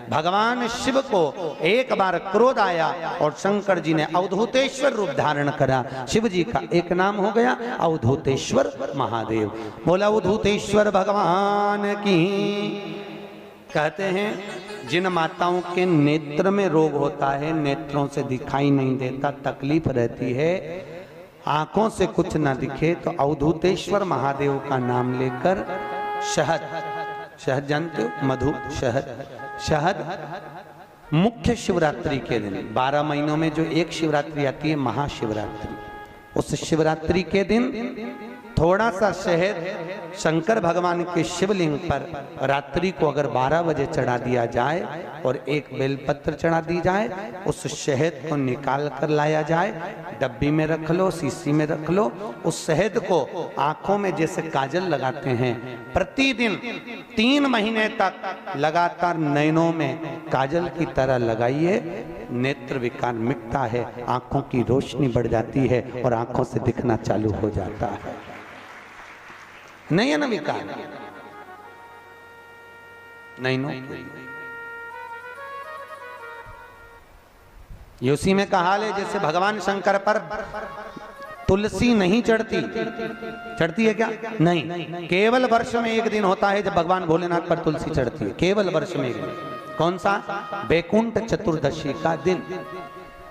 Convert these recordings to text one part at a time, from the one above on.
भगवान शिव को एक बार क्रोध आया और शंकर जी ने अवधूतेश्वर रूप धारण करा। शिव जी का एक नाम हो गया अवधूतेश्वर महादेव। बोला अवधूतेश्वर भगवान की। कहते हैं जिन माताओं के नेत्र में रोग होता है, नेत्रों से दिखाई नहीं देता, तकलीफ रहती है, आंखों से कुछ ना दिखे, तो अवधूतेश्वर महादेव का नाम लेकर शहद, शहद जानते हो, मधु, शहद मुख्य शिवरात्रि के दिन 12 महीनों में जो एक शिवरात्रि आती है महाशिवरात्रि, उस शिवरात्रि के दिन थोड़ा सा शहद शंकर भगवान के शिवलिंग पर रात्रि को अगर 12 बजे चढ़ा दिया जाए और एक बेलपत्र चढ़ा दी जाए, उस शहद को निकाल कर लाया जाए, डब्बी में रख लो, शीशी में रख लो। उस शहद को आंखों में जैसे काजल लगाते हैं, प्रतिदिन 3 महीने तक लगातार नयनों में काजल की तरह लगाइए। नेत्र विकार मिटता है, आंखों की रोशनी बढ़ जाती है और आंखों से दिखना चालू हो जाता है। नयन विकार नयनों ये उसी में कहा ले जैसे भगवान शंकर पर तुलसी नहीं चढ़ती, चढ़ती है क्या? नहीं, केवल वर्ष में एक दिन होता है जब भगवान भोलेनाथ पर तुलसी चढ़ती है, केवल वर्ष में एक दिन। कौन सा? वैकुंठ चतुर्दशी का दिन,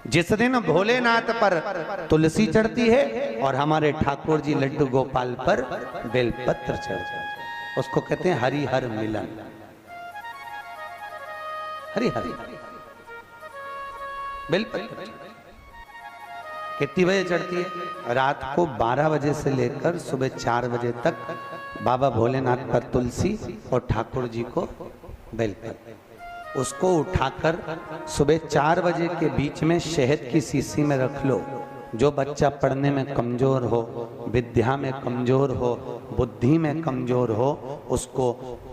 जिस दिन भोलेनाथ पर तुलसी चढ़ती है और हमारे ठाकुर जी लड्डू गोपाल पर बेलपत्र चढ़ता है। उसको कहते हैं हरिहर मिलन। हरिहर बेलपत्र कितनी बजे चढ़ती है? रात को 12 बजे से लेकर सुबह 4 बजे तक बाबा भोलेनाथ पर तुलसी और ठाकुर जी को बेलपत्र। उसको उठाकर सुबह 4 बजे के बीच में शहद की शीशी में रख लो। जो बच्चा पढ़ने में कमजोर हो, विद्या में कमजोर हो, बुद्धि में कमजोर हो, उसको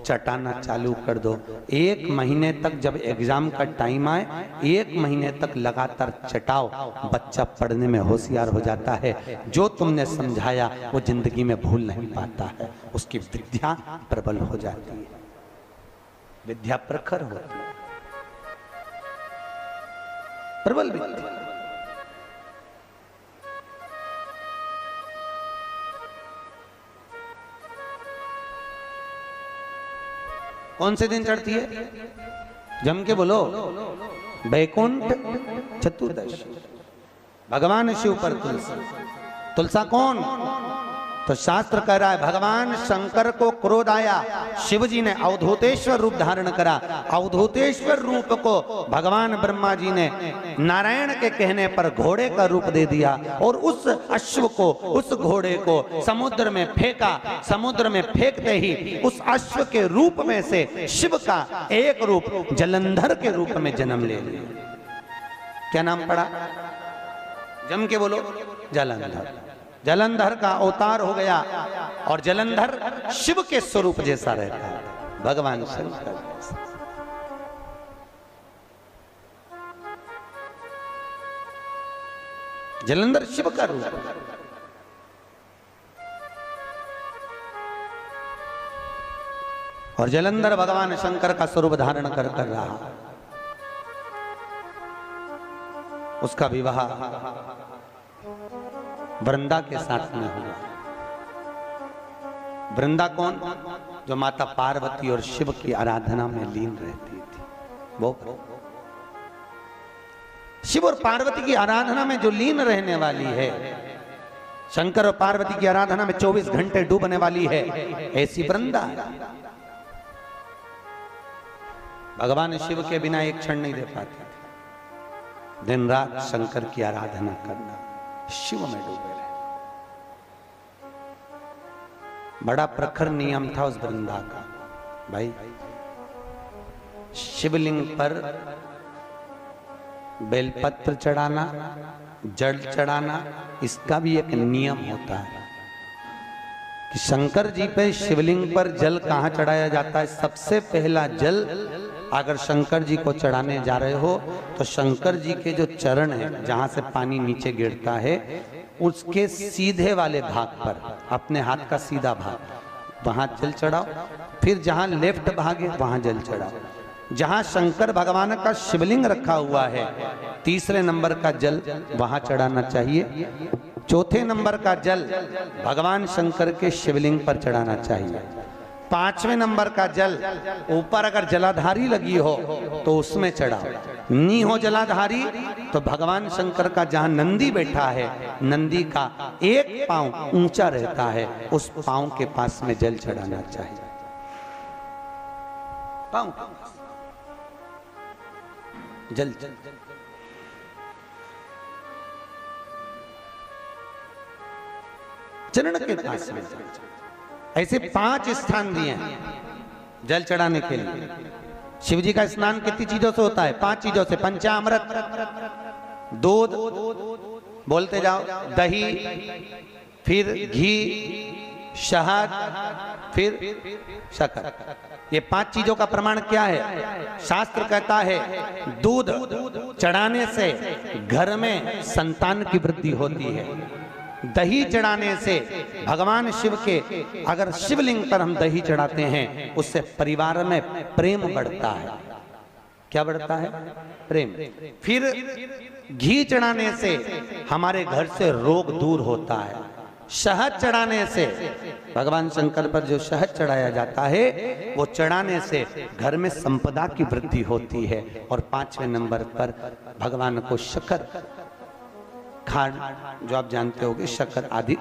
चटाना चालू कर दो। 1 महीने तक, जब एग्जाम का टाइम आए, 1 महीने तक लगातार चटाओ, बच्चा पढ़ने में होशियार हो जाता है। जो तुमने समझाया वो जिंदगी में भूल नहीं पाता है, उसकी विद्या प्रबल हो जाती है, विद्या प्रखर होती है, प्रबल विद्या। कौन से दिन चढ़ती है? जम के बोलो। वैकुंठ चतुर्दशी, भगवान शिव पर तुलसा। तुलसा कौन? तो शास्त्र कह रहा है भगवान शंकर को क्रोध आया, शिव जी ने अवधूतेश्वर रूप धारण करा। अवधूतेश्वर रूप को भगवान ब्रह्मा जी ने नारायण के कहने पर घोड़े का रूप दे दिया और उस अश्व को, उस घोड़े को समुद्र में फेंका। समुद्र में फेंकते ही उस अश्व के रूप में से शिव का एक रूप जलंधर के रूप में जन्म ले लिया। क्या नाम पड़ा? जम के बोलो। जलंधर। जलंधर का अवतार हो गया और जलंधर शिव के स्वरूप जैसा रहता है, भगवान शंकर जैसा। जलंधर शिव का रूप। और जलंधर भगवान शंकर का स्वरूप धारण कर रहा। उसका विवाह वृंदा के साथ में हुआ। वृंदा कौन? जो माता पार्वती और शिव की आराधना में लीन रहती थी। वो शिव और पार्वती की आराधना में जो लीन रहने वाली है, शंकर और पार्वती की आराधना में 24 घंटे डूबने वाली है, ऐसी वृंदा है। भगवान शिव के बिना एक क्षण नहीं दे पाते थे। दिन रात शंकर की आराधना करना, शिव में डूबे रहे। बड़ा प्रखर नियम था उस वृंदा का। भाई शिवलिंग पर बेलपत्र चढ़ाना, जल चढ़ाना, इसका भी एक नियम होता है कि शंकर जी पे शिवलिंग पर जल कहाँ चढ़ाया जाता है। सबसे पहला जल अगर शंकर जी को चढ़ाने जा रहे हो तो शंकर जी के जो चरण है, जहां से पानी नीचे गिरता है, उसके सीधे वाले भाग पर, अपने हाथ का सीधा भाग, वहां जल चढ़ाओ। फिर जहां लेफ्ट भाग है वहां जल चढ़ाओ। जहां शंकर भगवान का शिवलिंग रखा हुआ है, तीसरे नंबर का जल वहां चढ़ाना चाहिए। चौथे नंबर का जल भगवान शंकर के शिवलिंग पर चढ़ाना चाहिए। पांचवें नंबर का जल ऊपर अगर जलाधारी लगी हो तो उसमें चढ़ाओ, नहीं हो जलाधारी तो भगवान शंकर का जहां नंदी बैठा है, नंदी का एक पांव ऊंचा रहता है, उस पांव के पास में जल चढ़ाना चाहिए। पांव जल जल चरण के पास में। ऐसे 5 स्थान दिए हैं जल चढ़ाने के लिए। शिव जी का स्नान कितनी चीजों से होता है? 5 चीजों से। पंचामृत, दूध, बोलते जाओ, दही, फिर घी, शहद, फिर शक्कर। ये 5 चीजों का प्रमाण क्या है? शास्त्र कहता है दूध चढ़ाने से घर में संतान की वृद्धि होती है। दही चढ़ाने से भगवान शिव के, अगर शिवलिंग पर हम दही चढ़ाते हैं, उससे परिवार में प्रेम बढ़ता है। क्या बढ़ता है? प्रेम। फिर घी चढ़ाने से हमारे घर से रोग दूर होता है। शहद चढ़ाने से, भगवान शंकर पर जो शहद चढ़ाया जाता है, वो चढ़ाने से घर में संपदा की वृद्धि होती है। और 5वें नंबर पर भगवान को शक्कर, खांड जो आप जानते होंगे, शक्कर आदि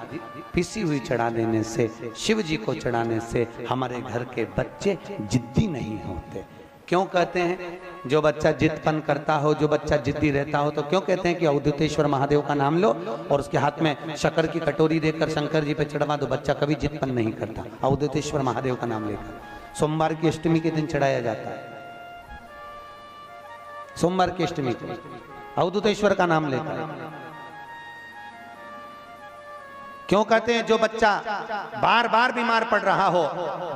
पिसी हुई चढ़ा देने से, शिव जी को चढ़ाने से हमारे घर के बच्चे जिद्दी नहीं होते। क्यों कहते हैं? जो बच्चा जिद्दपन करता हो, जो बच्चा जिद्दी रहता हो, तो क्यों कहते हैं कि अवधूतेश्वर महादेव का नाम लो और उसके हाथ में शक्कर की कटोरी देकर शंकर जी पे चढ़वा दो, बच्चा कभी जिद्दपन नहीं करता। अवधूतेश्वर महादेव का नाम लेकर सोमवार की अष्टमी के दिन चढ़ाया जाता है। सोमवार की अष्टमी को अवधूतेश्वर का नाम लेकर। क्यों कहते हैं? जो बच्चा बार बार बीमार पड़ रहा हो,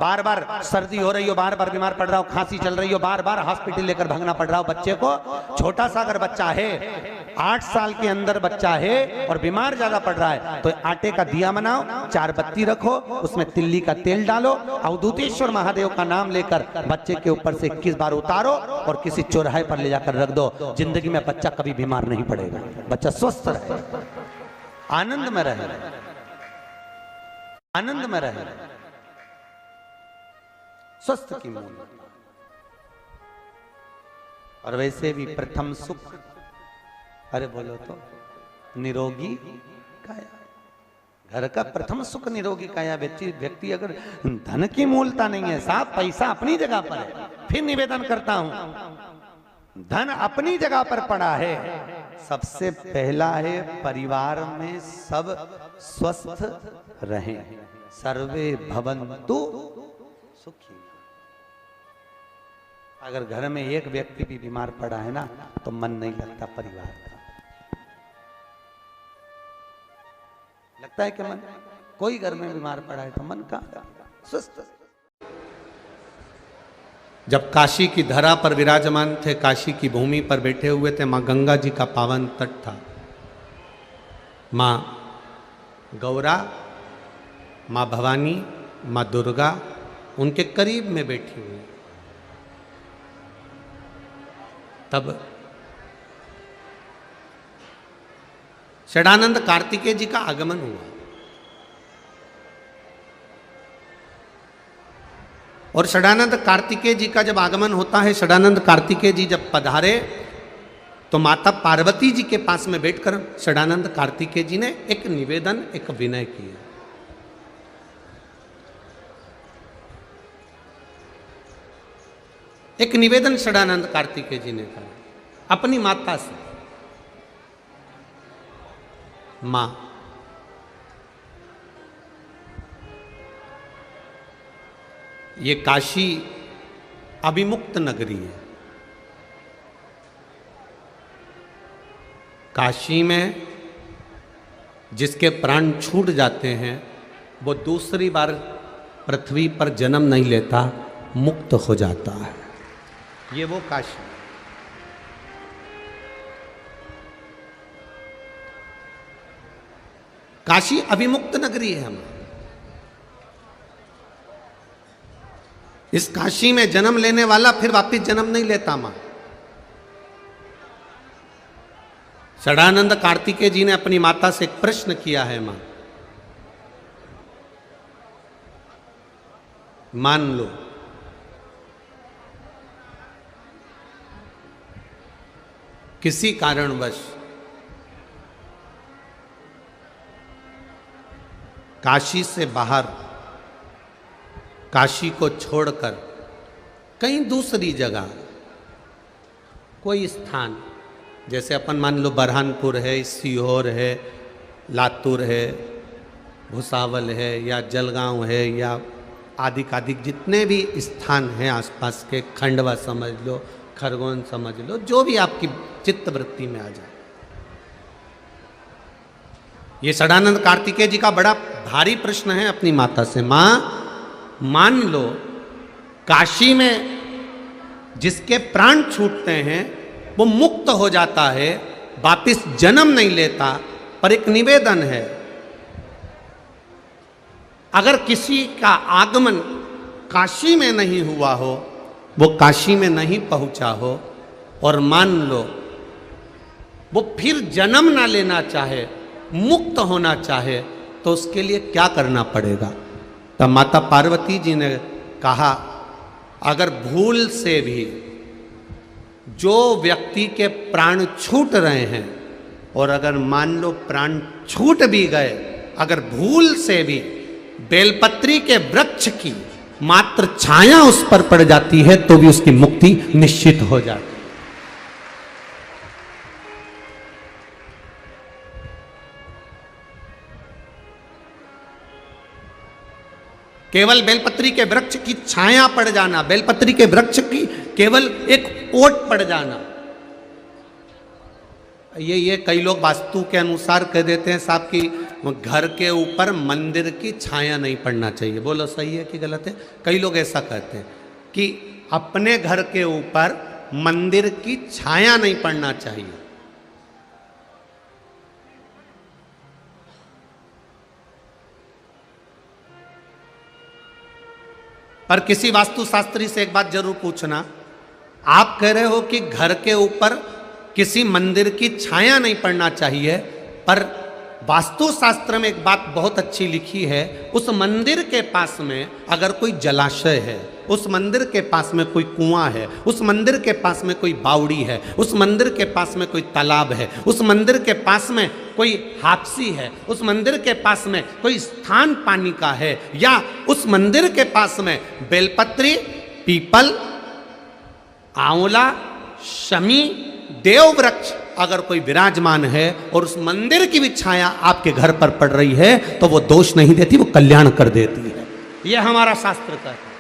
बार बार सर्दी हो रही हो, बार बार बीमार पड़ रहा हो, खांसी चल रही हो, बार बार हॉस्पिटल लेकर भागना पड़ रहा हो बच्चे को, छोटा सा अगर बच्चा है, 8 साल के अंदर बच्चा है और बीमार ज्यादा पड़ रहा है, तो आटे का दिया बनाओ, 4 बत्ती रखो, उसमें तिल्ली का तेल डालो, अवधूतेश्वर महादेव का नाम लेकर बच्चे के ऊपर से 21 बार उतारो और किसी चौराहे पर ले जाकर रख दो। जिंदगी में बच्चा कभी बीमार नहीं पड़ेगा, बच्चा स्वस्थ रहे, आनंद में रहे, आनंद में रहे, स्वस्थ की मूल। और वैसे भी प्रथम सुख, अरे बोलो तो, निरोगी काया। घर का प्रथम सुख निरोगी काया। व्यक्ति अगर धन की मूलता नहीं है, साफ पैसा अपनी जगह पर है, फिर निवेदन करता हूं, धन अपनी जगह पर पड़ा है, सबसे पहला है परिवार में सब स्वस्थ रहें, सर्वे भवन्तु सुखी। अगर घर में एक व्यक्ति भी बीमार पड़ा है ना, तो मन नहीं लगता परिवार का। लगता है कि मन, कोई घर में बीमार पड़ा है तो मन कहां स्वस्थ। जब काशी की धरा पर विराजमान थे, काशी की भूमि पर बैठे हुए थे, मां गंगा जी का पावन तट था। मां गौरा, मां भवानी, मां दुर्गा उनके करीब में बैठी हुई। तब षडानंद कार्तिकेय जी का आगमन हुआ और षडानंद कार्तिकेय जी का जब आगमन होता है, षडानंद कार्तिकेय जी जब पधारे तो माता पार्वती जी के पास में बैठकर षडानंद कार्तिकेय जी ने एक निवेदन, एक विनय किया। एक निवेदन षडानंद कार्तिकेय जी ने कहा अपनी माता से, मां, ये काशी अभिमुक्त नगरी है। काशी में जिसके प्राण छूट जाते हैं वो दूसरी बार पृथ्वी पर जन्म नहीं लेता, मुक्त हो जाता है। ये वो काशी, काशी अभिमुक्त नगरी है हम। इस काशी में जन्म लेने वाला फिर वापिस जन्म नहीं लेता मां। षडानंद कार्तिकेय जी ने अपनी माता से एक प्रश्न किया है, मां मान लो किसी कारणवश काशी से बाहर, काशी को छोड़कर कहीं दूसरी जगह कोई स्थान, जैसे अपन मान लो बरहानपुर है, सीहोर है, लातूर है, भुसावल है, या जलगांव है, या आदिक जितने भी स्थान हैं आसपास के, खंडवा समझ लो, खरगोन समझ लो, जो भी आपकी चित्तवृत्ति में आ जाए। ये षडानंद कार्तिकेय जी का बड़ा भारी प्रश्न है अपनी माता से, मां मान लो काशी में जिसके प्राण छूटते हैं वो मुक्त हो जाता है, वापिस जन्म नहीं लेता, पर एक निवेदन है, अगर किसी का आगमन काशी में नहीं हुआ हो, वो काशी में नहीं पहुंचा हो, और मान लो वो फिर जन्म ना लेना चाहे, मुक्त होना चाहे, तो उसके लिए क्या करना पड़ेगा? तब माता पार्वती जी ने कहा, अगर भूल से भी जो व्यक्ति के प्राण छूट रहे हैं, और अगर मान लो प्राण छूट भी गए, अगर भूल से भी बेलपत्री के वृक्ष की मात्र छाया उस पर पड़ जाती है, तो भी उसकी मुक्ति निश्चित हो जाती है। केवल बेलपत्री के वृक्ष की छाया पड़ जाना, बेलपत्री के वृक्ष की केवल एक ओट पड़ जाना, ये कई लोग वास्तु के अनुसार कह देते हैं साहब कि घर के ऊपर मंदिर की छाया नहीं पड़ना चाहिए। बोलो सही है कि गलत है? कई लोग ऐसा कहते हैं कि अपने घर के ऊपर मंदिर की छाया नहीं पड़ना चाहिए। पर किसी वास्तुशास्त्री से एक बात जरूर पूछना, आप कह रहे हो कि घर के ऊपर किसी मंदिर की छाया नहीं पड़ना चाहिए, पर वास्तुशास्त्र में एक बात बहुत अच्छी लिखी है, उस मंदिर के पास में अगर कोई जलाशय है, उस मंदिर के पास में कोई कुआं है, उस मंदिर के पास में कोई बावड़ी है, उस मंदिर के पास में कोई तालाब है, उस मंदिर के पास में कोई हापसी है, उस मंदिर के पास में कोई स्थान पानी का है, या उस मंदिर के पास में बेलपत्री, पीपल, आंवला, शमी, देव वृक्ष अगर कोई विराजमान है, और उस मंदिर की भी छाया आपके घर पर पड़ रही है, तो वो दोष नहीं देती, वो कल्याण कर देती है। यह हमारा शास्त्र का है।